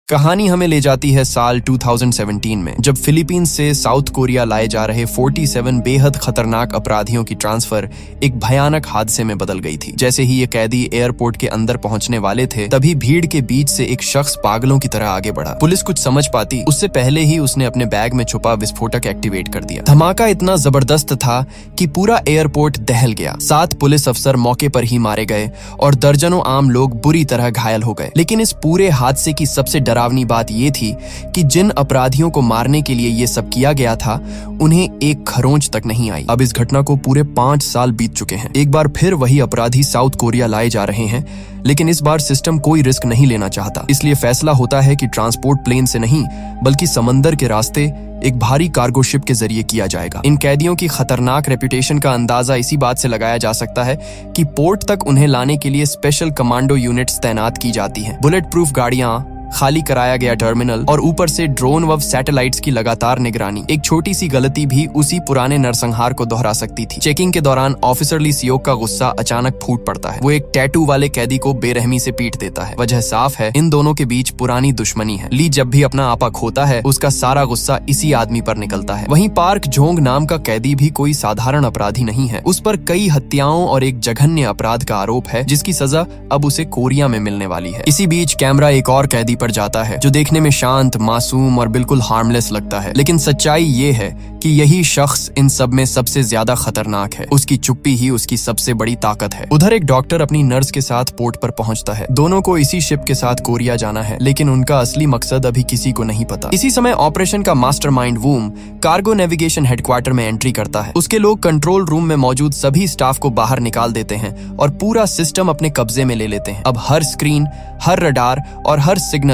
कहानी हमें ले जाती है साल 2017 में, जब फिलीपींस से साउथ कोरिया लाए जा रहे 47 बेहद खतरनाक अपराधियों की ट्रांसफर एक भयानक हादसे में बदल गई थी। जैसे ही ये कैदी एयरपोर्ट के अंदर पहुंचने वाले थे, तभी भीड़ के बीच से एक शख्स पागलों की तरह आगे बढ़ा। पुलिस कुछ समझ पाती उससे पहले ही उसने अपने बैग में छुपा विस्फोटक एक्टिवेट कर दिया। धमाका इतना जबरदस्त था कि पूरा एयरपोर्ट दहल गया। 7 पुलिस अफसर मौके पर ही मारे गए और दर्जनों आम लोग बुरी तरह घायल हो गए। लेकिन इस पूरे हादसे की सबसे डरावनी बात यह थी कि जिन अपराधियों को मारने के लिए ये सब किया गया था, उन्हें एक खरोंच तक नहीं आई। अब इस घटना को पूरे 5 साल बीत चुके हैं। एक बार फिर वही अपराधी साउथ कोरिया लाए जा रहे हैं, लेकिन इस बार सिस्टम कोई रिस्क नहीं लेना चाहता। इसलिए फैसला होता है कि ट्रांसपोर्ट प्लेन से नहीं, बल्कि समंदर के रास्ते एक भारी कार्गो शिप के जरिए किया जाएगा। इन कैदियों की खतरनाक रेपुटेशन का अंदाजा इसी बात से लगाया जा सकता है कि पोर्ट तक उन्हें लाने के लिए स्पेशल कमांडो यूनिट्स तैनात की जाती हैं। बुलेट प्रूफ गाड़ियां, खाली कराया गया टर्मिनल और ऊपर से ड्रोन व सैटेलाइट्स की लगातार निगरानी। एक छोटी सी गलती भी उसी पुराने नरसंहार को दोहरा सकती थी। चेकिंग के दौरान ऑफिसर ली सियोक का गुस्सा अचानक फूट पड़ता है। वो एक टैटू वाले कैदी को बेरहमी से पीट देता है। वजह साफ है, इन दोनों के बीच पुरानी दुश्मनी है। ली जब भी अपना आपा खोता है, उसका सारा गुस्सा इसी आदमी पर निकलता है। वहीं पार्क जोंग नाम का कैदी भी कोई साधारण अपराधी नहीं है। उस पर कई हत्याओं और एक जघन्य अपराध का आरोप है, जिसकी सजा अब उसे कोरिया में मिलने वाली है। इसी बीच कैमरा एक और कैदी पर जाता है, जो देखने में शांत, मासूम और बिल्कुल हार्मलेस लगता है। लेकिन सच्चाई ये है कि यही शख्स इन सब में सबसे ज्यादा खतरनाक है। उसकी चुप्पी ही उसकी सबसे बड़ी ताकत है। उधर एक डॉक्टर अपनी नर्स के साथ पोर्ट पर पहुंचता है। दोनों को इसी शिप के साथ कोरिया जाना है, लेकिन उनका असली मकसद अभी किसी को नहीं पता। इसी समय ऑपरेशन का मास्टरमाइंड वूम कार्गो नेविगेशन हेडक्वार्टर में एंट्री करता है। उसके लोग कंट्रोल रूम में मौजूद सभी स्टाफ को बाहर निकाल देते हैं और पूरा सिस्टम अपने कब्जे में ले लेते हैं। अब हर स्क्रीन, हर रडार और हर सिग्नल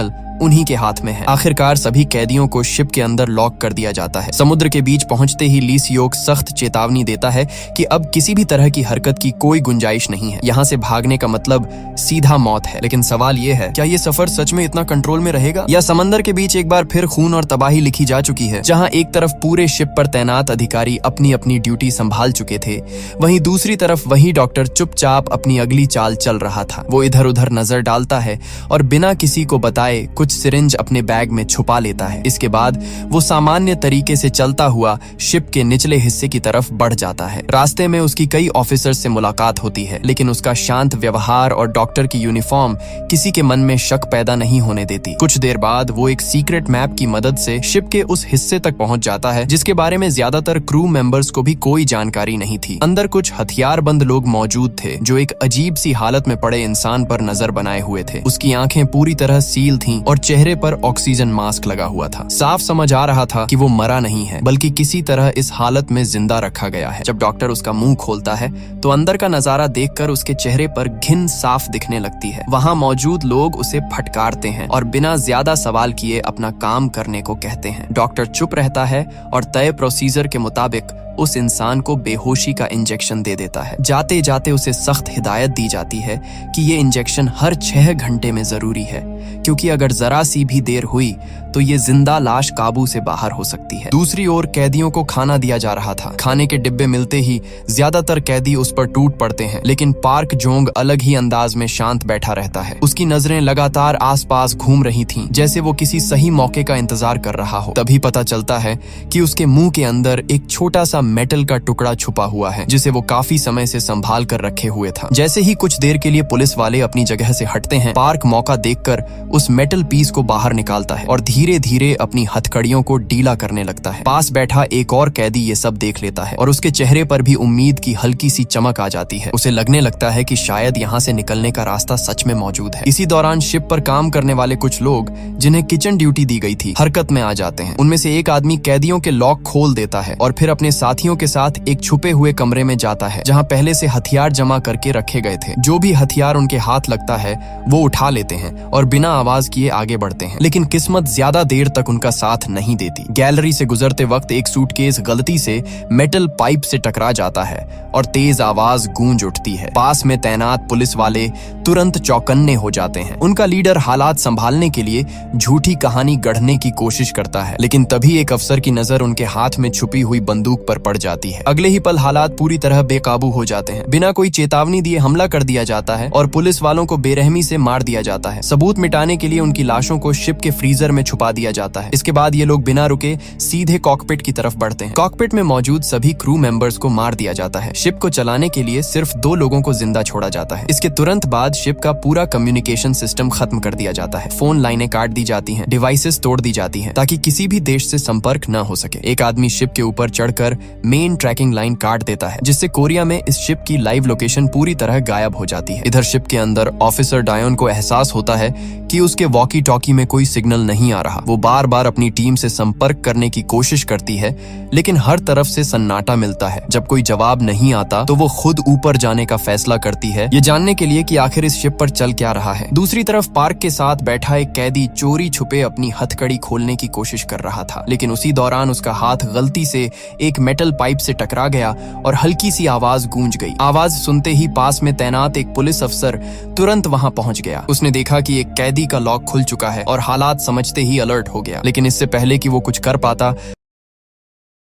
उन्हीं के हाथ में है। आखिरकार सभी कैदियों को शिप के अंदर लॉक कर दिया जाता है। समुद्र के बीच पहुंचते ही ली सियोक सख्त चेतावनी देता है कि अब किसी भी तरह की हरकत की कोई गुंजाइश नहीं है। यहाँ से भागने का मतलब सीधा मौत है। लेकिन सवाल ये है, क्या ये सफर सच में इतना कंट्रोल में रहेगा, या समंदर के बीच एक बार फिर खून और तबाही लिखी जा चुकी है। जहाँ एक तरफ पूरे शिप पर तैनात अधिकारी अपनी अपनी ड्यूटी संभाल चुके थे, वहीं दूसरी तरफ वही डॉक्टर चुपचाप अपनी अगली चाल चल रहा था। वो इधर उधर नजर डालता है और बिना किसी को बताए कुछ सिरिंज अपने बैग में छुपा लेता है। इसके बाद वो सामान्य तरीके से चलता हुआ शिप के निचले हिस्से की तरफ बढ़ जाता है। रास्ते में उसकी कई ऑफिसर से मुलाकात होती है, लेकिन उसका शांत व्यवहार और डॉक्टर की यूनिफॉर्म किसी के मन में शक पैदा नहीं होने देती। कुछ देर बाद वो एक सीक्रेट मैप की मदद से शिप के उस हिस्से तक पहुंच जाता है जिसके बारे में ज्यादातर क्रू मेंबर्स को भी कोई जानकारी नहीं थी। अंदर कुछ हथियारबंद लोग मौजूद थे, जो एक अजीब सी हालत में पड़े इंसान पर नजर बनाए हुए थे। उसकी आंखें पूरी तरह सील थीं और चेहरे पर ऑक्सीजन मास्क लगा हुआ था। साफ समझ आ रहा था कि वो मरा नहीं है, बल्कि किसी तरह इस हालत में जिंदा रखा गया है। जब डॉक्टर उसका मुंह खोलता है, तो अंदर का नजारा देखकर उसके चेहरे पर घिन साफ दिखने लगती है। वहां मौजूद लोग उसे फटकारते हैं और बिना ज्यादा सवाल किए अपना काम करने को कहते हैं। डॉक्टर चुप रहता है और तय प्रोसीजर के मुताबिक उस इंसान को बेहोशी का इंजेक्शन दे देता है। जाते जाते उसे सख्त हिदायत दी जाती है कि ये इंजेक्शन हर 6 घंटे में जरूरी है, क्योंकि अगर जरा सी भी देर हुई तो ये जिंदा लाश काबू से बाहर हो सकती है। दूसरी ओर कैदियों को खाना दिया जा रहा था। खाने के डिब्बे मिलते ही ज्यादातर कैदी उस पर टूट पड़ते हैं, लेकिन पार्क जोंग अलग ही अंदाज में शांत बैठा रहता है। उसकी नजरें लगातार आसपास घूम रही थीं, जैसे वो किसी सही मौके का इंतजार कर रहा हो। तभी पता चलता है कि उसके मुंह के अंदर एक छोटा सा मेटल का टुकड़ा छुपा हुआ है, जिसे वो काफी समय से संभाल कर रखे हुए था। जैसे ही कुछ देर के लिए पुलिस वाले अपनी जगह से हटते हैं, पार्क मौका देखकर उस मेटल पीस को बाहर निकालता है और धीरे धीरे अपनी हथकड़ियों को ढीला करने लगता है। पास बैठा एक और कैदी ये सब देख लेता है और उसके चेहरे पर भी उम्मीद की हल्की सी चमक आ जाती है। उसे लगने लगता है कि शायद यहाँ से निकलने का रास्ता सच में मौजूद है। इसी दौरान शिप पर काम करने वाले कुछ लोग, जिन्हें किचन ड्यूटी दी गई थी, हरकत में आ जाते हैं। उनमें से एक आदमी कैदियों के लॉक खोल देता है और फिर अपने साथियों के साथ एक छुपे हुए कमरे में जाता है, जहाँ पहले से हथियार जमा करके रखे गए थे। जो भी हथियार उनके हाथ लगता है वो उठा लेते हैं और बिना आवाज किए आगे बढ़ते हैं। लेकिन किस्मत ज्यादा ज्यादा देर तक उनका साथ नहीं देती। गैलरी से गुजरते वक्त एक सूटकेस गलती से मेटल पाइप से टकरा जाता है और तेज आवाज गूंज उठती है। पास में तैनात पुलिस वाले तुरंत चौकन्ने हो जाते हैं। उनका लीडर हालात संभालने के लिए झूठी कहानी गढ़ने की कोशिश करता है, लेकिन तभी एक अफसर की नजर उनके हाथ में छुपी हुई बंदूक पर पड़ जाती है। अगले ही पल हालात पूरी तरह बेकाबू हो जाते हैं। बिना कोई चेतावनी दिए हमला कर दिया जाता है और पुलिस वालों को बेरहमी से मार दिया जाता है। सबूत मिटाने के लिए उनकी लाशों को शिप के फ्रीजर में छुपा दिया जाता है। इसके बाद ये लोग बिना रुके सीधे कॉकपिट की तरफ बढ़ते हैं। कॉकपिट में मौजूद सभी क्रू मेंबर्स को मार दिया जाता है। शिप को चलाने के लिए सिर्फ 2 लोगों को जिंदा छोड़ा जाता है। इसके तुरंत बाद शिप का पूरा कम्युनिकेशन सिस्टम खत्म कर दिया जाता है। फोन लाइनें काट दी जाती हैं, डिवाइसेस तोड़ दी जाती हैं ताकि किसी भी देश से संपर्क न हो सके। एक आदमी शिप के ऊपर चढ़कर मेन ट्रैकिंग लाइन काट देता है, जिससे कोरिया में इस शिप की लाइव लोकेशन पूरी तरह गायब हो जाती है। इधर शिप के अंदर ऑफिसर डायोन को एहसास होता है कि उसके वॉकी टॉकी में कोई सिग्नल नहीं आ रहा। वो बार बार अपनी टीम से संपर्क करने की कोशिश करती है, लेकिन हर तरफ से सन्नाटा मिलता है। जब कोई जवाब नहीं आता तो वो खुद ऊपर जाने का फैसला करती है, ये जानने के लिए कि आखिर इस शिप पर चल क्या रहा है। दूसरी तरफ पार्क के साथ बैठा एक कैदी चोरी छुपे अपनी हथकड़ी खोलने की कोशिश कर रहा था, लेकिन उसी दौरान उसका हाथ गलती से एक मेटल पाइप से टकरा गया और हल्की सी आवाज गूंज गई। आवाज सुनते ही पास में तैनात एक पुलिस अफसर तुरंत वहां पहुंच गया। उसने देखा कि एक कैदी का लॉक खुल चुका है और हालात समझते ही अलर्ट हो गया, लेकिन इससे पहले कि वो कुछ कर पाता,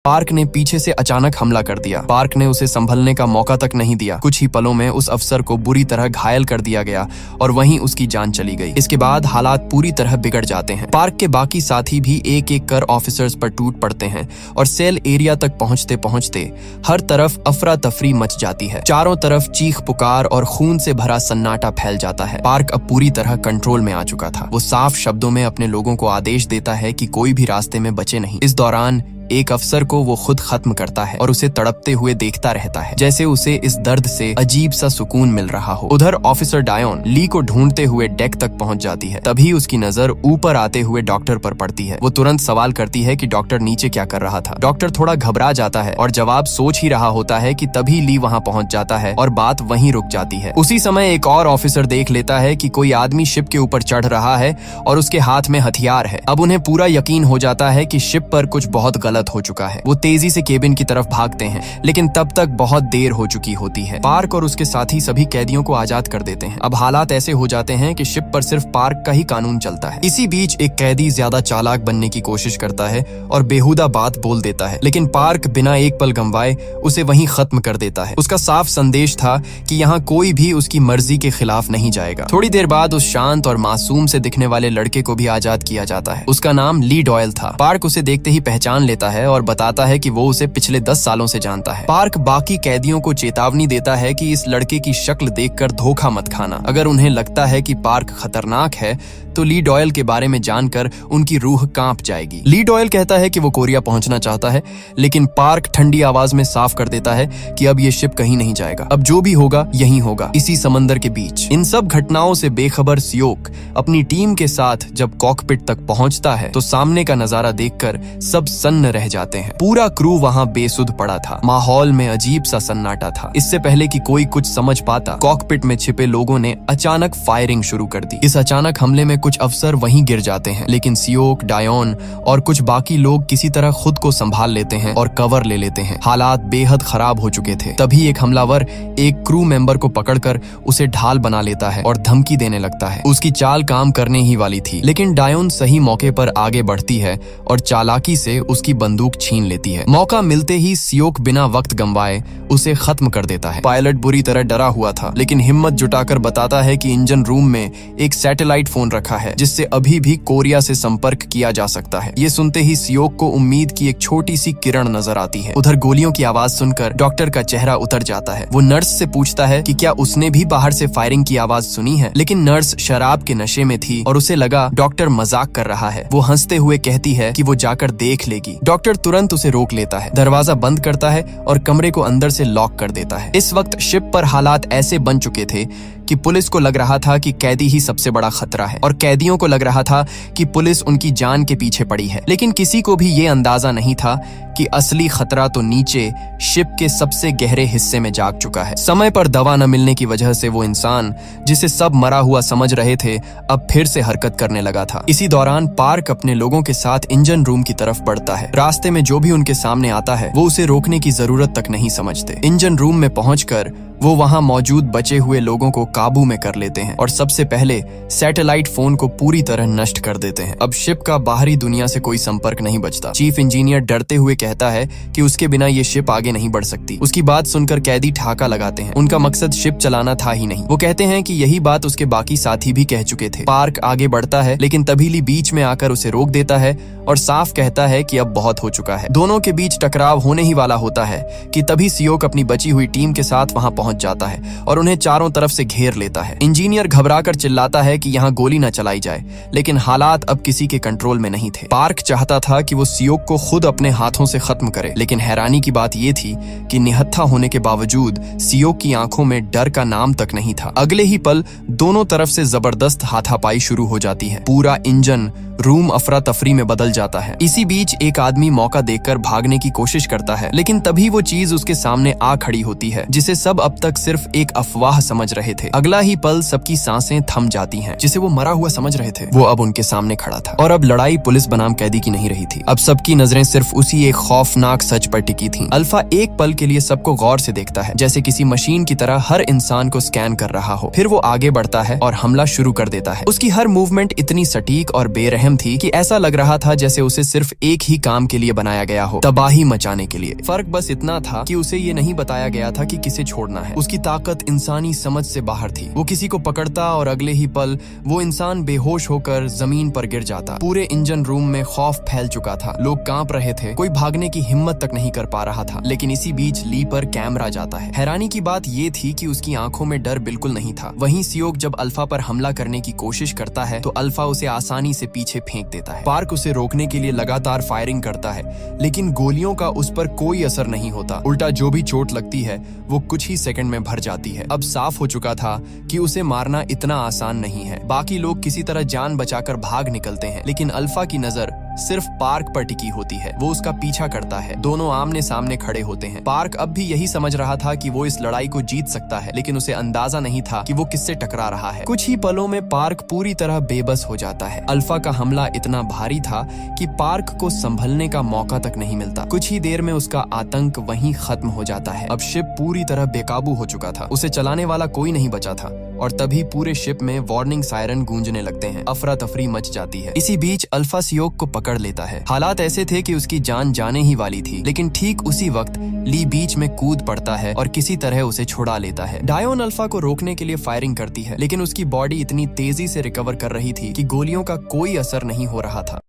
पार्क ने पीछे से अचानक हमला कर दिया। पार्क ने उसे संभलने का मौका तक नहीं दिया। कुछ ही पलों में उस अफसर को बुरी तरह घायल कर दिया गया और वहीं उसकी जान चली गई। इसके बाद हालात पूरी तरह बिगड़ जाते हैं। पार्क के बाकी साथी भी एक एक कर ऑफिसर्स पर टूट पड़ते हैं और सेल एरिया तक पहुंचते पहुंचते हर तरफ अफरा तफरी मच जाती है। चारों तरफ चीख पुकार और खून से भरा सन्नाटा फैल जाता है। पार्क अब पूरी तरह कंट्रोल में आ चुका था। वो साफ शब्दों में अपने लोगों को आदेश देता है कि कोई भी रास्ते में बचे नहीं। इस दौरान एक अफसर को वो खुद खत्म करता है और उसे तड़पते हुए देखता रहता है, जैसे उसे इस दर्द से अजीब सा सुकून मिल रहा हो। उधर ऑफिसर डायोन ली को ढूंढते हुए डेक तक पहुंच जाती है। तभी उसकी नजर ऊपर आते हुए डॉक्टर पर पड़ती है। वो तुरंत सवाल करती है कि डॉक्टर नीचे क्या कर रहा था। डॉक्टर थोड़ा घबरा जाता है और जवाब सोच ही रहा होता है कि तभी ली वहां पहुंच जाता है और बात वहीं रुक जाती है। उसी समय एक और ऑफिसर देख लेता है कि कोई आदमी शिप के ऊपर चढ़ रहा है और उसके हाथ में हथियार है। अब उन्हें पूरा यकीन हो जाता है कि शिप पर कुछ बहुत गलत हो चुका है। वो तेजी से केबिन की तरफ भागते हैं, लेकिन तब तक बहुत देर हो चुकी होती है। पार्क और उसके साथी सभी कैदियों को आजाद कर देते हैं। अब हालात ऐसे हो जाते हैं कि शिप पर सिर्फ पार्क का ही कानून चलता है। इसी बीच एक कैदी ज्यादा चालाक बनने की कोशिश करता है और बेहुदा बात बोल देता है, लेकिन पार्क बिना एक पल गंवाए उसे वहीं खत्म कर देता है। उसका साफ संदेश था कि यहाँ कोई भी उसकी मर्जी के खिलाफ नहीं जाएगा। थोड़ी देर बाद उस शांत और मासूम से दिखने वाले लड़के को भी आजाद किया जाता है। उसका नाम ली डॉयल था। पार्क उसे देखते ही पहचान लेता है और बताता है कि वो उसे पिछले 10 सालों से जानता है। पार्क बाकी कैदियों को चेतावनी देता है कि इस लड़के की शक्ल देखकर धोखा मत खाना। अगर उन्हें लगता है कि पार्क खतरनाक है तो ली डॉयल के बारे में जानकर उनकी रूह कांप जाएगी। ली डॉयल कहता है कि वो कोरिया पहुंचना चाहता है, लेकिन पार्क ठंडी आवाज में साफ कर देता है कि अब ये शिप कहीं नहीं जाएगा। अब जो भी होगा यहीं होगा, इसी समंदर के बीच। इन सब घटनाओं से बेखबर सियोक अपनी टीम के साथ जब कॉकपिट तक पहुंचता है तो सामने का नजारा देखकर सब सन्न रह जाते हैं। पूरा क्रू वहां बेसुध पड़ा था। माहौल में अजीब सा सन्नाटा था। इससे पहले कि कोई कुछ समझ पाता, कॉकपिट में छिपे लोगों ने अचानक फायरिंग शुरू कर दी। इस अचानक हमले में कुछ अफसर वहीं गिर जाते हैं, लेकिन सियोक, डायोन और कुछ बाकी लोग किसी तरह खुद को संभाल लेते हैं और कवर ले लेते हैं। हालात बेहद खराब हो चुके थे। तभी एक हमलावर एक क्रू मेंबर को पकड़कर उसे ढाल बना लेता है और धमकी देने लगता है। उसकी चाल काम करने ही वाली थी, लेकिन डायोन सही मौके पर आगे बढ़ती है और चालाकी से उसकी बंदूक छीन लेती है। मौका मिलते ही सियोक बिना वक्त गंवाए उसे खत्म कर देता है। पायलट बुरी तरह डरा हुआ था, लेकिन हिम्मत जुटाकर बताता है कि इंजन रूम में एक सैटेलाइट फोन रखा है जिससे अभी भी कोरिया से संपर्क किया जा सकता है। ये सुनते ही सियोक को उम्मीद की एक छोटी सी किरण नजर आती है। उधर गोलियों की आवाज सुनकर डॉक्टर का चेहरा उतर जाता है। वो नर्स से पूछता है कि क्या उसने भी बाहर से फायरिंग की आवाज सुनी है, लेकिन नर्स शराब के नशे में थी और उसे लगा डॉक्टर मजाक कर रहा है। वो हंसते हुए कहती है कि वो जाकर देख लेगी। डॉक्टर तुरंत उसे रोक लेता है, दरवाजा बंद करता है और कमरे को अंदर से लॉक कर देता है। इस वक्त शिप पर हालात ऐसे बन चुके थे कि पुलिस को लग रहा था कि कैदी ही सबसे बड़ा खतरा है और कैदियों को लग रहा था कि पुलिस उनकी जान के पीछे पड़ी है। लेकिन किसी को भी ये अंदाजा नहीं था कि असली खतरा तो नीचे शिप के सबसे गहरे हिस्से में जाग चुका है। समय पर दवा न मिलने की वजह से वो इंसान जिसे सब मरा हुआ समझ रहे थे अब फिर से हरकत करने लगा था। इसी दौरान पार्क अपने लोगों के साथ इंजन रूम की तरफ बढ़ता है। रास्ते में जो भी उनके सामने आता है वो उसे रोकने की जरूरत तक नहीं समझते। इंजन रूम में पहुंचकर वो वहां मौजूद बचे हुए लोगों को काबू में कर लेते हैं और सबसे पहले सैटेलाइट फोन को पूरी तरह नष्ट कर देते हैं। अब शिप का बाहरी दुनिया से कोई संपर्क नहीं बचता। चीफ इंजीनियर डरते हुए कहता है कि उसके बिना ये शिप आगे नहीं बढ़ सकती। उसकी बात सुनकर कैदी ठाका लगाते हैं। उनका मकसद शिप चलाना था ही नहीं। वो कहते हैं कि यही बात उसके बाकी साथी भी कह चुके थे। पार्क आगे बढ़ता है लेकिन तभी ली बीच में आकर उसे रोक देता है और साफ कहता है कि अब बहुत हो चुका है। दोनों के बीच टकराव होने ही वाला होता है कि तभी सियोक अपनी बची हुई टीम के साथ वहां पहुंच जाता है और उन्हें चारों तरफ से घेर लेता है। इंजीनियर घबराकर चिल्लाता है कि यहाँ गोली न चलाई जाए, लेकिन हालात अब किसी के कंट्रोल में नहीं थे। पार्क चाहता था कि वो सियोक को खुद अपने हाथों से खत्म करे, लेकिन हैरानी की बात ये थी कि निहत्था होने के बावजूद सियोक की आंखों में डर का नाम तक नहीं था। अगले ही पल दोनों तरफ से जबरदस्त हाथापाई शुरू हो जाती है। पूरा इंजन रूम अफरा तफरी में बदल जाता है। इसी बीच एक आदमी मौका देखकर भागने की कोशिश करता है, लेकिन तभी वो चीज उसके सामने आ खड़ी होती है जिसे सब अब तक सिर्फ एक अफवाह समझ रहे थे। अगला ही पल सबकी सांसें थम जाती हैं। जिसे वो मरा हुआ समझ रहे थे वो अब उनके सामने खड़ा था और अब लड़ाई पुलिस बनाम कैदी की नहीं रही थी। अब सबकी नजरें सिर्फ उसी एक खौफनाक सच पर टिकी थीं। अल्फा एक पल के लिए सबको गौर से देखता है, जैसे किसी मशीन की तरह हर इंसान को स्कैन कर रहा हो। फिर वो आगे बढ़ता है और हमला शुरू कर देता है। उसकी हर मूवमेंट इतनी सटीक और बेरहम थी कि ऐसा लग रहा था जैसे उसे सिर्फ एक ही काम के लिए बनाया गया हो, तबाही मचाने के लिए। फर्क बस इतना था कि उसे ये नहीं बताया गया था कि किसे छोड़ना है। उसकी ताकत इंसानी समझ से बाहर थी। वो किसी को पकड़ता और अगले ही पल वो इंसान बेहोश होकर जमीन पर गिर जाता। पूरे इंजन रूम में खौफ फैल चुका था। लोग कांप रहे थे, कोई भागने की हिम्मत तक नहीं कर पा रहा था। लेकिन इसी बीच ली पर कैमरा जाता है। हैरानी की बात ये थी कि उसकी आंखों में डर बिल्कुल नहीं था। वहीं सियोक जब अल्फा पर हमला करने की कोशिश करता है तो अल्फा उसे आसानी से पीछे फेंक देता है। पार्क उसे रोकने के लिए लगातार फायरिंग करता है, लेकिन गोलियों का उस पर कोई असर नहीं होता। उल्टा जो भी चोट लगती है वो कुछ ही सेकंड में भर जाती है। अब साफ हो चुका था कि उसे मारना इतना आसान नहीं है। बाकी लोग किसी तरह जान बचाकर भाग निकलते हैं, लेकिन अल्फा की नजर सिर्फ पार्क पर टिकी होती है। वो उसका पीछा करता है। दोनों आमने सामने खड़े होते हैं। पार्क अब भी यही समझ रहा था कि वो इस लड़ाई को जीत सकता है, लेकिन उसे अंदाजा नहीं था कि वो किससे टकरा रहा है। कुछ ही पलों में पार्क पूरी तरह बेबस हो जाता है। अल्फा का हमला इतना भारी था कि पार्क को संभलने का मौका तक नहीं मिलता। कुछ ही देर में उसका आतंक वहीं खत्म हो जाता है। अब शिप पूरी तरह बेकाबू हो चुका था। उसे चलाने वाला कोई नहीं बचा था और तभी पूरे शिप में वार्निंग सायरन गूंजने लगते हैं। अफरा तफरी मच जाती है। इसी बीच अल्फा सियोक को पकड़ लेता है। हालात ऐसे थे कि उसकी जान जाने ही वाली थी, लेकिन ठीक उसी वक्त ली बीच में कूद पड़ता है और किसी तरह उसे छुड़ा लेता है। डायोन अल्फा को रोकने के लिए फायरिंग करती है, लेकिन उसकी बॉडी इतनी तेजी से रिकवर कर रही थी कि गोलियों का कोई असर नहीं हो रहा था।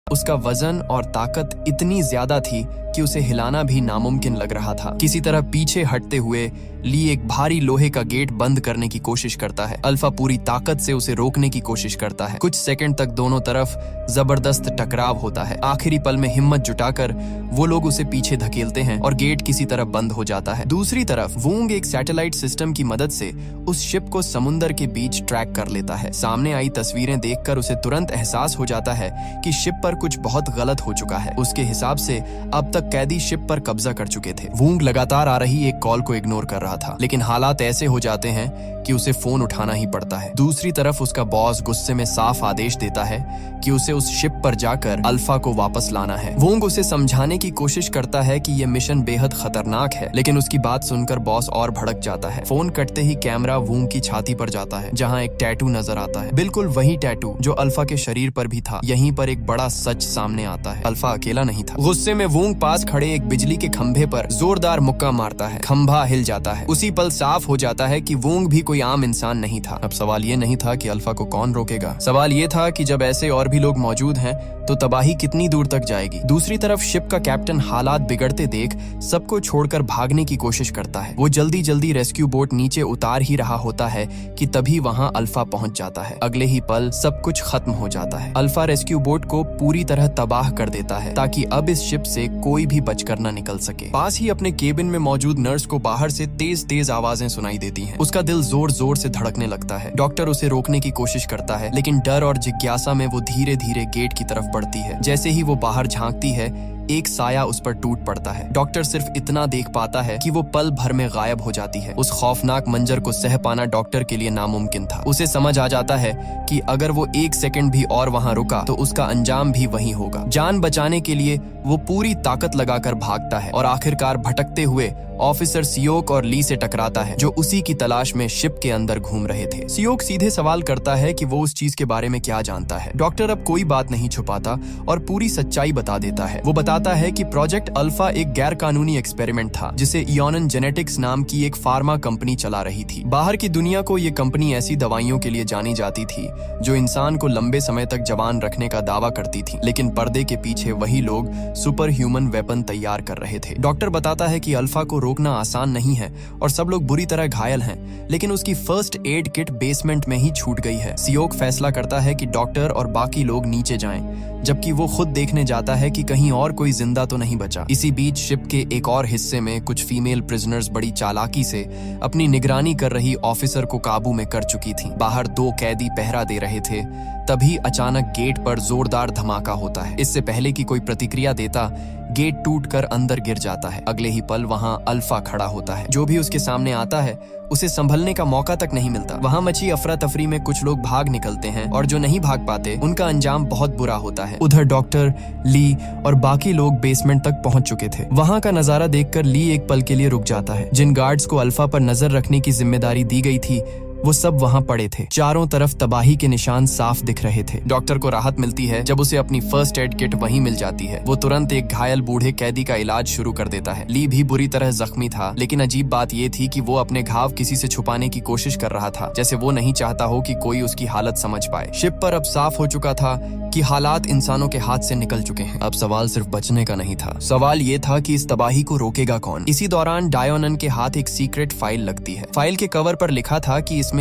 उसका वजन और ताकत इतनी ज्यादा थी कि उसे हिलाना भी नामुमकिन लग रहा था। किसी तरह पीछे हटते हुए ली एक भारी लोहे का गेट बंद करने की कोशिश करता है। अल्फा पूरी ताकत से उसे रोकने की कोशिश करता है। कुछ सेकंड तक दोनों तरफ जबरदस्त टकराव होता है। आखिरी पल में हिम्मत जुटाकर वो लोग उसे पीछे धकेलते हैं और गेट किसी तरह बंद हो जाता है। दूसरी तरफ वूंग एक सैटेलाइट सिस्टम की मदद से उस शिप को समुद्र के बीच ट्रैक कर लेता है। सामने आई तस्वीरें देखकर उसे तुरंत एहसास हो जाता है कि शिप पर कुछ बहुत गलत हो चुका है। उसके हिसाब से अब तक कैदी शिप पर कब्जा कर चुके थे। वूंग लगातार आ रही एक कॉल को इग्नोर कर रहा था, लेकिन हालात ऐसे हो जाते हैं कि उसे फोन उठाना ही पड़ता है। दूसरी तरफ उसका बॉस गुस्से में साफ आदेश देता है कि उसे उस शिप पर जाकर अल्फा को वापस लाना है। वोंग उसे समझाने की कोशिश करता है कि यह मिशन बेहद खतरनाक है, लेकिन उसकी बात सुनकर बॉस और भड़क जाता है। फोन कटते ही कैमरा वोंग की छाती पर जाता है, जहाँ एक टैटू नजर आता है। बिल्कुल वही टैटू जो अल्फा के शरीर पर भी था। यहीं पर एक बड़ा सच सामने आता है, अल्फा अकेला नहीं था। गुस्से में वोंग पास खड़े एक बिजली के खंभे पर जोरदार मुक्का मारता है। खंभा हिल जाता है। उसी पल साफ हो जाता है कि वोंग भी कोई आम इंसान नहीं था। अब सवाल ये नहीं था कि अल्फा को कौन रोकेगा, सवाल ये था कि जब ऐसे और भी लोग मौजूद हैं तो तबाही कितनी दूर तक जाएगी। दूसरी तरफ शिप का कैप्टन हालात बिगड़ते देख सबको छोड़कर भागने की कोशिश करता है। वो जल्दी जल्दी रेस्क्यू बोट नीचे उतार ही रहा होता है कि तभी वहाँ अल्फा पहुंच जाता है। अगले ही पल सब कुछ खत्म हो जाता है। अल्फा रेस्क्यू बोट को पूरी तरह तबाह कर देता है ताकि अब इस शिप से कोई कोई भी बचकर न निकल सके। पास ही अपने केबिन में मौजूद नर्स को बाहर से तेज तेज आवाजें सुनाई देती हैं। उसका दिल जोर जोर से धड़कने लगता है। डॉक्टर उसे रोकने की कोशिश करता है, लेकिन डर और जिज्ञासा में वो धीरे धीरे गेट की तरफ बढ़ती है। जैसे ही वो बाहर झांकती है, एक साया उस पर टूट पड़ता है। डॉक्टर सिर्फ इतना देख पाता है कि वो पल भर में गायब हो जाती है। उस खौफनाक मंजर को सह पाना डॉक्टर के लिए नामुमकिन था। उसे समझ आ जाता है कि अगर वो एक सेकंड भी और वहां रुका तो उसका अंजाम भी वही होगा। जान बचाने के लिए वो पूरी ताकत लगाकर भागता है और आखिरकार भटकते हुए ऑफिसर सियोक और ली से टकराता है, जो उसी की तलाश में शिप के अंदर घूम रहे थे। सियोक सीधे सवाल करता है कि वो उस चीज के बारे में क्या जानता है। डॉक्टर अब कोई बात नहीं छुपाता और पूरी सच्चाई बता देता है। वो बताता है कि प्रोजेक्ट अल्फा एक गैर कानूनी एक्सपेरिमेंट था, जिसे इयोनन जेनेटिक्स नाम की एक फार्मा कंपनी चला रही थी। बाहर की दुनिया को ये कंपनी ऐसी दवाइयों के लिए जानी जाती थी जो इंसान को लंबे समय तक जवान रखने का दावा करती थी, लेकिन पर्दे के पीछे वही लोग सुपर ह्यूमन वेपन तैयार कर रहे थे। डॉक्टर बताता है कि अल्फा को रोकना आसान नहीं है और सब लोग बुरी तरह घायल हैं, लेकिन उसकी फर्स्ट एड किट बेसमेंट में ही छूट गई है। सियोक फैसला करता है कि डॉक्टर और बाकी लोग नीचे जाएं, जबकि वो खुद देखने जाता है कि कहीं और कोई जिंदा तो नहीं बचा। इसी बीच शिप के एक और हिस्से में कुछ फीमेल प्रिजनर्स बड़ी चालाकी से अपनी निगरानी कर रही ऑफिसर को काबू में कर चुकी थीं। बाहर 2 कैदी पहरा दे रहे थे, तभी अचानक गेट पर जोरदार धमाका होता है। इससे पहले कि कोई प्रतिक्रिया देता, गेट टूटकर अंदर गिर जाता है। अगले ही पल वहां अल्फा खड़ा होता है। जो भी उसके सामने आता है उसे संभलने का मौका तक नहीं मिलता। वहां मची अफरा तफरी में कुछ लोग भाग निकलते हैं और जो नहीं भाग पाते उनका अंजाम बहुत बुरा होता है। उधर डॉक्टर, ली और बाकी लोग बेसमेंट तक पहुंच चुके थे। वहां का नजारा देखकर ली एक पल के लिए रुक जाता है। जिन गार्ड्स को अल्फा पर नजर रखने की जिम्मेदारी दी गई थी वो सब वहां पड़े थे। चारों तरफ तबाही के निशान साफ दिख रहे थे। डॉक्टर को राहत मिलती है जब उसे अपनी फर्स्ट एड किट वहीं मिल जाती है। वो तुरंत एक घायल बूढ़े कैदी का इलाज शुरू कर देता है। ली भी बुरी तरह जख्मी था, लेकिन अजीब बात ये थी कि वो अपने घाव किसी से छुपाने की कोशिश कर रहा था, जैसे वो नहीं चाहता हो कि कोई उसकी हालत समझ पाए। शिप पर अब साफ हो चुका था कि हालात इंसानों के हाथ से निकल चुके हैं। अब सवाल सिर्फ बचने का नहीं था, सवाल ये था कि इस तबाही को रोकेगा कौन। इसी दौरान डायोनन के हाथ एक सीक्रेट फाइल लगती है। फाइल के कवर पर लिखा था कि इसमें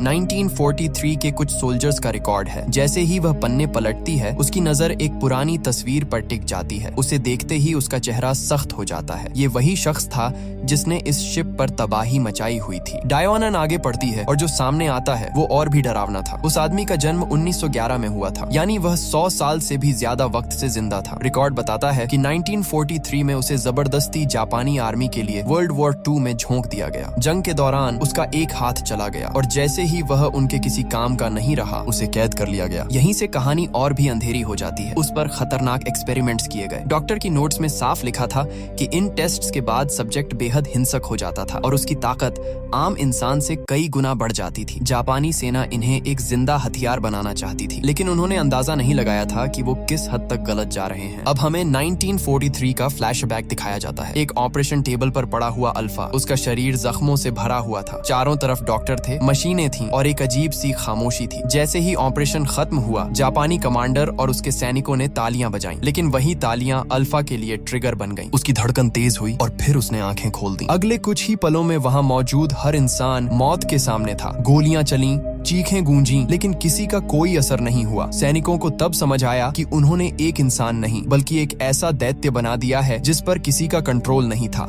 1943 के कुछ सोल्जर्स का रिकॉर्ड है। जैसे ही वह पन्ने पलटती है, उसकी नजर एक पुरानी तस्वीर पर टिक जाती है। उसे देखते ही उसका चेहरा सख्त हो जाता है। ये वही शख्स था जिसने इस शिप पर तबाही मचाई हुई थी। डायोनन आगे बढ़ती है और जो सामने आता है वो और भी डरावना था। उस आदमी का जन्म 1911 में हुआ था, यानी वह 100 साल से भी ज्यादा वक्त से जिंदा था। रिकॉर्ड बताता है कि 1943 में उसे जबरदस्ती जापानी आर्मी के लिए वर्ल्ड वॉर 2 में झोंक दिया गया। जंग के दौरान उसका एक हाथ चला गया और जैसे ही वह उनके किसी काम का नहीं रहा, उसे कैद कर लिया गया। यहीं से कहानी और भी अंधेरी हो जाती है। उस पर खतरनाक एक्सपेरिमेंट्स किए गए। डॉक्टर की नोट्स में साफ लिखा था कि इन टेस्ट्स के बाद सब्जेक्ट बेहद हिंसक हो जाता था और उसकी ताकत आम इंसान से कई गुना बढ़ जाती थी। जापानी सेना इन्हें एक जिंदा हथियार बनाना चाहती थी, लेकिन उन्होंने अंदाजा नहीं लगाया था कि वो किस हद तक गलत जा रहे हैं। अब हमें 1943 का फ्लैशबैक दिखाया जाता है। एक ऑपरेशन टेबल पर पड़ा हुआ अल्फा, उसका शरीर जख्मों से भरा हुआ था। चारों तरफ डॉक्टर थे, मशीनें थीं और एक अजीब सी खामोशी थी। जैसे ही ऑपरेशन खत्म हुआ, जापानी कमांडर और उसके सैनिकों ने तालियां बजाईं, लेकिन वही तालियां अल्फा के लिए ट्रिगर बन गईं। उसकी धड़कन तेज हुई और फिर उसने आंखें खोल दी। अगले कुछ ही पलों में वहां मौजूद हर इंसान मौत के सामने था। गोलियां चलीं, चीखें गूंजी, लेकिन किसी का कोई असर नहीं हुआ। सैनिकों को तब समझ आया कि उन्होंने एक इंसान नहीं बल्कि एक ऐसा दैत्य बना दिया है जिस पर किसी का कंट्रोल नहीं था।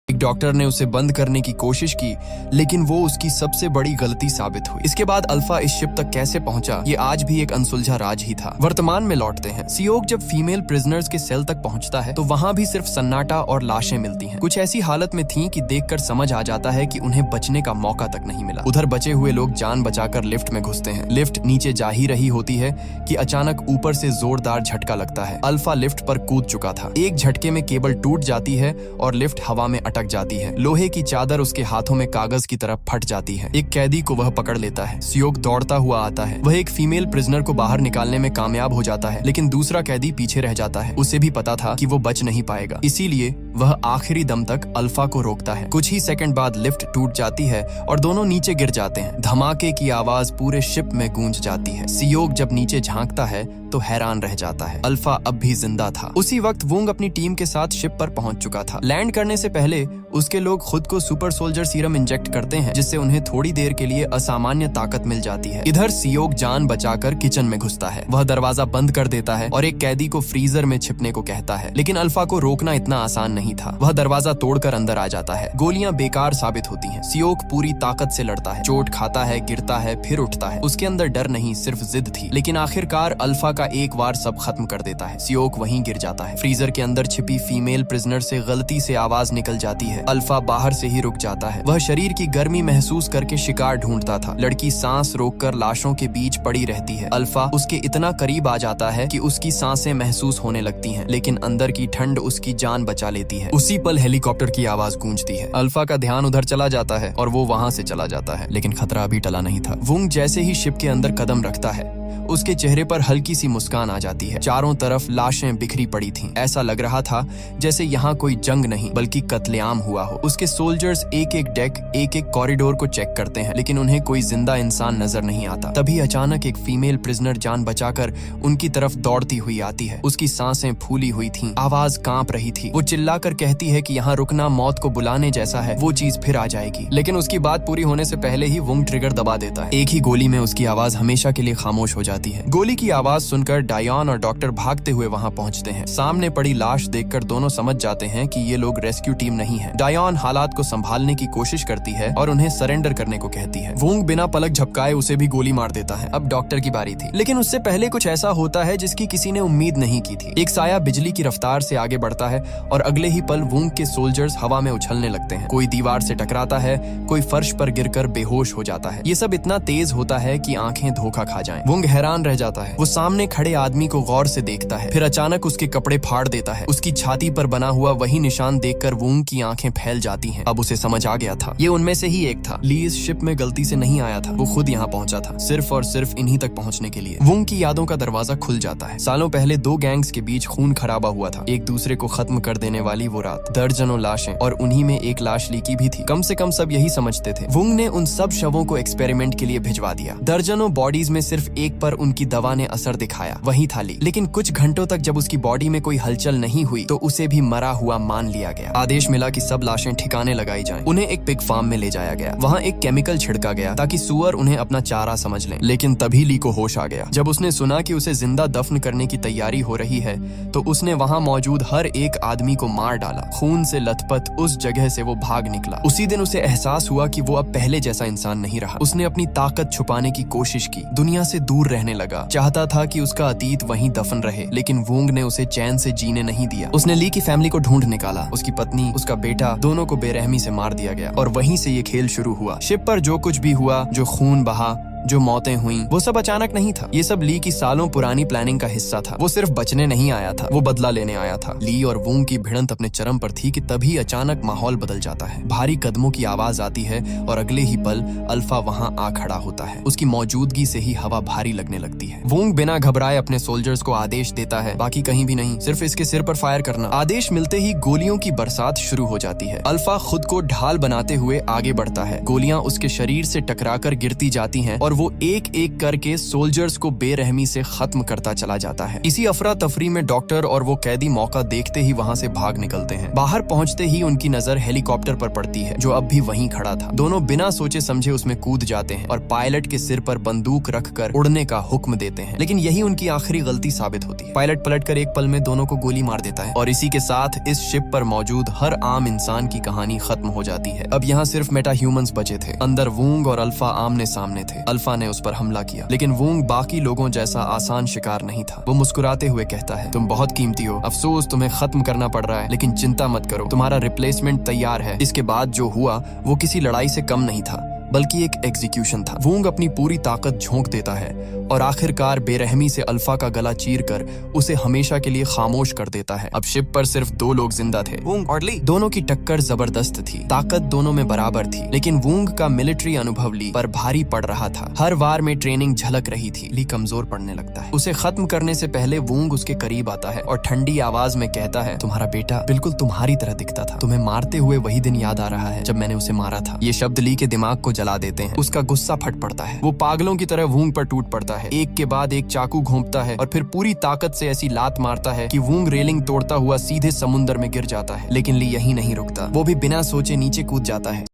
एक डॉक्टर ने उसे बंद करने की कोशिश की, लेकिन वो उसकी सबसे बड़ी गलती साबित हुई। इसके बाद अल्फा इस शिप तक कैसे पहुंचा, ये आज भी एक अनसुलझा राज ही था। वर्तमान में लौटते हैं। सियोक जब फीमेल प्रिजनर्स के सेल तक पहुंचता है तो वहां भी सिर्फ सन्नाटा और लाशें मिलती हैं। कुछ ऐसी हालत में थीं कि देखकर समझ आ जाता है कि उन्हें बचने का मौका तक नहीं मिला। उधर बचे हुए लोग जान बचाकर लिफ्ट में घुसते हैं। लिफ्ट नीचे जा ही रही होती है कि अचानक ऊपर से जोरदार झटका लगता है। अल्फा लिफ्ट पर कूद चुका था। एक झटके में केबल टूट जाती है और लिफ्ट हवा में अटक जाती है। लोहे की चादर उसके हाथों में कागज की तरफ फट जाती है। एक कैदी को वह पकड़ लेता है। सियोक दौड़ता हुआ आता है। वह एक फीमेल प्रिजनर को बाहर निकालने में कामयाब हो जाता है, लेकिन दूसरा कैदी पीछे रह जाता है। उसे भी पता था कि वो बच नहीं पाएगा, इसीलिए वह आखिरी दम तक अल्फा को रोकता है। कुछ ही सेकंड बाद लिफ्ट टूट जाती है और दोनों नीचे गिर जाते हैं। धमाके की आवाज पूरे शिप में गूंज जाती है। सियोक जब नीचे झांकता है तो हैरान रह जाता है। अल्फा अब भी जिंदा था। उसी वक्त वुंग अपनी टीम के साथ शिप पर पहुंच चुका था। लैंड करने से पहले उसके लोग खुद को सुपर सोल्जर सीरम इंजेक्ट करते हैं, जिससे उन्हें थोड़ी देर के लिए असामान्य ताकत मिल जाती है। इधर सियोक जान बचाकर किचन में घुसता है। वह दरवाजा बंद कर देता है और एक कैदी को फ्रीजर में छिपने को कहता है, लेकिन अल्फा को रोकना इतना आसान नहीं था। वह दरवाजा तोड़कर अंदर आ जाता है। गोलियां बेकार साबित होती हैं। सियोक पूरी ताकत से लड़ता है, चोट खाता है, गिरता है, फिर उठता है। उसके अंदर डर नहीं, सिर्फ जिद थी। लेकिन आखिरकार अल्फा का एक वार सब खत्म कर देता है। सियोक वहीं गिर जाता है। फ्रीजर के अंदर छिपी फीमेल प्रिजनर से गलती से आवाज निकल जाती है। अल्फा बाहर से ही रुक जाता है। वह शरीर की गर्मी महसूस करके शिकार ढूंढता था। लड़की सांस रोककर लाशों के बीच पड़ी रहती है। अल्फा उसके इतना करीब आ जाता है कि उसकी सांसें महसूस होने लगती हैं, लेकिन अंदर की ठंड उसकी जान बचा लेती है। उसी पल हेलीकॉप्टर की आवाज गूंजती है। अल्फा का ध्यान उधर चला जाता है और वो वहां से चला जाता है, लेकिन खतरा अभी टला नहीं था। वुंग जैसे ही शिप के अंदर कदम रखता है, उसके चेहरे पर हल्की सी मुस्कान आ जाती है। चारों तरफ लाशें बिखरी पड़ी थीं। ऐसा लग रहा था जैसे यहाँ कोई जंग नहीं बल्कि कत्लेआम हुआ हो। उसके सोल्जर्स एक एक डेक, एक एक कॉरिडोर को चेक करते हैं, लेकिन उन्हें कोई जिंदा इंसान नजर नहीं आता। तभी अचानक एक फीमेल प्रिजनर जान बचाकर उनकी तरफ दौड़ती हुई आती है। उसकी सांसें फूली हुई थीं, आवाज कांप रही थी। वो चिल्लाकर कहती है कि यहाँ रुकना मौत को बुलाने जैसा है, वो चीज फिर आ जाएगी। लेकिन उसकी बात पूरी होने से पहले ही वुंग ट्रिगर दबा देता है। एक ही गोली में उसकी आवाज हमेशा के लिए खामोश हो जाती है। गोली की आवाज सुनकर डायन और डॉक्टर भागते हुए वहां पहुंचते हैं। सामने पड़ी लाश देखकर दोनों समझ जाते हैं कि ये लोग रेस्क्यू टीम नहीं है। डायन हालात को संभालने की कोशिश करती है और उन्हें सरेंडर करने को कहती है। वुंग बिना पलक झपकाए उसे भी गोली मार देता है। अब डॉक्टर की बारी थी, लेकिन उससे पहले कुछ ऐसा होता है जिसकी किसी ने उम्मीद नहीं की थी। एक साया बिजली की रफ्तार से आगे बढ़ता है और अगले ही पल वुंग के सोल्जर्स हवा में उछलने लगते हैं। कोई दीवार से टकराता है, कोई फर्श पर गिरकर बेहोश हो जाता है। ये सब इतना तेज होता है कि आंखें धोखा खा जाएं। वुंग हैरान रह जाता है। वो सामने खड़े आदमी को गौर से देखता है, फिर अचानक उसके कपड़े फाड़ देता है। उसकी छाती पर बना हुआ वही निशान देखकर वुंग की आंखें फैल जाती हैं। अब उसे समझ आ गया था, ये उनमें से ही एक था। ली इस शिप में गलती से नहीं आया था, वो खुद यहाँ पहुंचा था, सिर्फ और सिर्फ इन्हीं तक पहुंचने के लिए। वुंग की यादों का दरवाजा खुल जाता है। सालों पहले दो गैंग्स के बीच खून खराबा हुआ था, एक दूसरे को खत्म कर देने वाली वो रात। दर्जनों लाशें, और उन्हीं में एक लाश ली की भी थी। कम से कम सब यही समझते थे। वुंग ने उन सब शवों को एक्सपेरिमेंट के लिए भिजवा दिया। दर्जनों बॉडीज में सिर्फ एक पर उनकी दवा ने असर दिखाया, वही था ली। लेकिन कुछ घंटों तक जब उसकी बॉडी में कोई हलचल नहीं हुई तो उसे भी मरा हुआ मान लिया गया। आदेश मिला कि सब लाशें ठिकाने लगाई जाएं। उन्हें एक पिग फार्म में ले जाया गया। वहाँ एक केमिकल छिड़का गया ताकि सुअर उन्हें अपना चारा समझ लें। लेकिन तभी ली को होश आ गया। जब उसने सुना कि उसे जिंदा दफन करने की तैयारी हो रही है तो उसने वहाँ मौजूद हर एक आदमी को मार डाला। खून से लथपथ उस जगह से वो भाग निकला। उसी दिन उसे एहसास हुआ कि वो अब पहले जैसा इंसान नहीं रहा। उसने अपनी ताकत छुपाने की कोशिश की, दुनिया से दूर रहने लगा। चाहता था कि उसका अतीत वहीं दफन रहे, लेकिन वुंग ने उसे चैन से जीने नहीं दिया। उसने ली की फैमिली को ढूंढ निकाला। उसकी पत्नी, उसका बेटा, दोनों को बेरहमी से मार दिया गया और वहीं से ये खेल शुरू हुआ। शिप पर जो कुछ भी हुआ, जो खून बहा, जो मौतें हुई, वो सब अचानक नहीं था। ये सब ली की सालों पुरानी प्लानिंग का हिस्सा था। वो सिर्फ बचने नहीं आया था, वो बदला लेने आया था। ली और वुंग की भिड़ंत अपने चरम पर थी कि तभी अचानक माहौल बदल जाता है। भारी कदमों की आवाज आती है और अगले ही पल अल्फा वहां आ खड़ा होता है। उसकी मौजूदगी से ही हवा भारी लगने लगती है। वुंग बिना घबराए अपने सोल्जर्स को आदेश देता है, बाकी कहीं भी नहीं, सिर्फ इसके सिर पर फायर करना। आदेश मिलते ही गोलियों की बरसात शुरू हो जाती है। अल्फा खुद को ढाल बनाते हुए आगे बढ़ता है। गोलियां उसके शरीर से टकराकर गिरती जाती हैं और वो एक एक करके सोल्जर्स को बेरहमी से खत्म करता चला जाता है। इसी अफरा तफरी में डॉक्टर और वो कैदी मौका देखते ही वहां से भाग निकलते हैं। बाहर पहुंचते ही उनकी नजर हेलीकॉप्टर पर पड़ती है जो अब भी वहीं खड़ा था। दोनों बिना सोचे समझे उसमें कूद जाते हैं और पायलट के सिर पर बंदूक रखकर उड़ने का हुक्म देते हैं। लेकिन यही उनकी आखिरी गलती साबित होती है। पायलट पलटकर एक पल में दोनों को गोली मार देता है और इसी के साथ इस शिप पर मौजूद हर आम इंसान की कहानी खत्म हो जाती है। अब यहाँ सिर्फ मेटा ह्यूमंस बचे थे। अंदर वुंग और अल्फा आमने सामने थे। अल्फा ने उस पर हमला किया, लेकिन वुंग बाकी लोगों जैसा आसान शिकार नहीं था। वो मुस्कुराते हुए कहता है, तुम बहुत कीमती हो, अफसोस तुम्हें खत्म करना पड़ रहा है, लेकिन चिंता मत करो, तुम्हारा रिप्लेसमेंट तैयार है। इसके बाद जो हुआ वो किसी लड़ाई से कम नहीं था, बल्कि एक एग्जीक्यूशन था। वुंग अपनी पूरी ताकत झोंक देता है और आखिरकार बेरहमी से अल्फा का गला चीरकर उसे हमेशा के लिए खामोश कर देता है। अब शिप पर सिर्फ दो लोग जिंदा थे, वुंग और ली। दोनों की टक्कर जबरदस्त थी, ताकत दोनों में बराबर थी, लेकिन वुंग का मिलिट्री अनुभव ली पर भारी पड़ रहा था। हर वार में ट्रेनिंग झलक रही थी। ली कमजोर पड़ने लगता है। उसे खत्म करने से पहले वुंग उसके करीब आता है और ठंडी आवाज में कहता है, तुम्हारा बेटा बिल्कुल तुम्हारी तरह दिखता था, तुम्हें मारते हुए वही दिन याद आ रहा है जब मैंने उसे मारा था। ये शब्द ली के दिमाग को जला देते हैं। उसका गुस्सा फट पड़ता है। वो पागलों की तरह वूंग पर टूट पड़ता है। एक के बाद एक चाकू घोंपता है और फिर पूरी ताकत से ऐसी लात मारता है कि वूंग रेलिंग तोड़ता हुआ सीधे समुद्र में गिर जाता है। लेकिन ली यही नहीं रुकता, वो भी बिना सोचे नीचे कूद जाता है।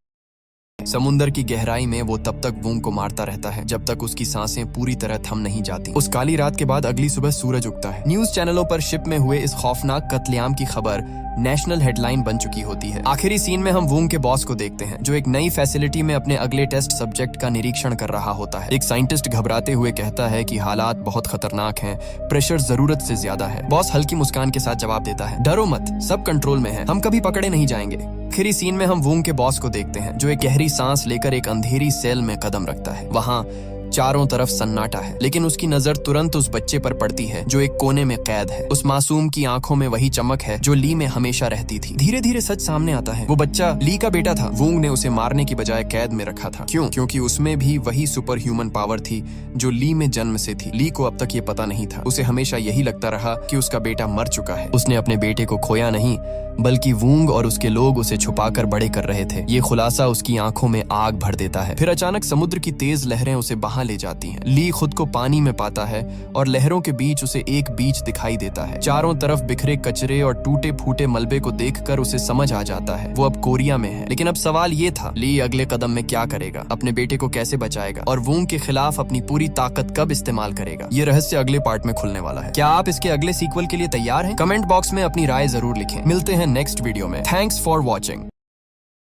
समुंदर की गहराई में वो तब तक वूंग को मारता रहता है जब तक उसकी सांसें पूरी तरह थम नहीं जाती। उस काली रात के बाद अगली सुबह सूरज उगता है। न्यूज चैनलों पर शिप में हुए इस खौफनाक कत्लेआम की खबर नेशनल हेडलाइन बन चुकी होती है। आखिरी सीन में हम वूंग के बॉस को देखते हैं जो एक नई फैसिलिटी में अपने अगले टेस्ट सब्जेक्ट का निरीक्षण कर रहा होता है। एक साइंटिस्ट घबराते हुए कहता है कि हालात बहुत खतरनाक हैं, प्रेशर जरूरत से ज्यादा है। बॉस हल्की मुस्कान के साथ जवाब देता है, डरो मत, सब कंट्रोल में है, हम कभी पकड़े नहीं जाएंगे। आखिरी सीन में हम वूंग के बॉस को देखते हैं जो एक गहरी सांस लेकर एक अंधेरी सेल में कदम रखता है। वहां चारों तरफ सन्नाटा है, लेकिन उसकी नजर तुरंत उस बच्चे पर पड़ती है जो एक कोने में कैद है। उस मासूम की आंखों में वही चमक है जो ली में हमेशा रहती थी। धीरे धीरे सच सामने आता है, वो बच्चा ली का बेटा था। वूंग ने उसे मारने की बजाय कैद में रखा था। क्यों? क्योंकि उसमें भी वही सुपर ह्यूमन पावर थी जो ली में जन्म से थी। ली को अब तक ये पता नहीं था। उसे हमेशा यही लगता रहा कि उसका बेटा मर चुका है। उसने अपने बेटे को खोया नहीं, बल्कि वूंग और उसके लोग उसे छुपाकर बड़े कर रहे थे। ये खुलासा उसकी आंखों में आग भर देता है। फिर अचानक समुद्र की तेज लहरें उसे बहा ले जाती हैं। ली खुद को पानी में पाता है और लहरों के बीच उसे एक बीच दिखाई देता है। चारों तरफ बिखरे कचरे और टूटे फूटे मलबे को देखकर उसे समझ आ जाता है वो अब कोरिया में है। लेकिन अब सवाल ये था, ली अगले कदम में क्या करेगा? अपने बेटे को कैसे बचाएगा और वूंग के खिलाफ अपनी पूरी ताकत कब इस्तेमाल करेगा? ये रहस्य अगले पार्ट में खुलने वाला है। क्या आप इसके अगले सीक्वल के लिए तैयार हैं? कमेंट बॉक्स में अपनी राय जरूर लिखें। मिलते हैं नेक्स्ट वीडियो में। Thanks for watching.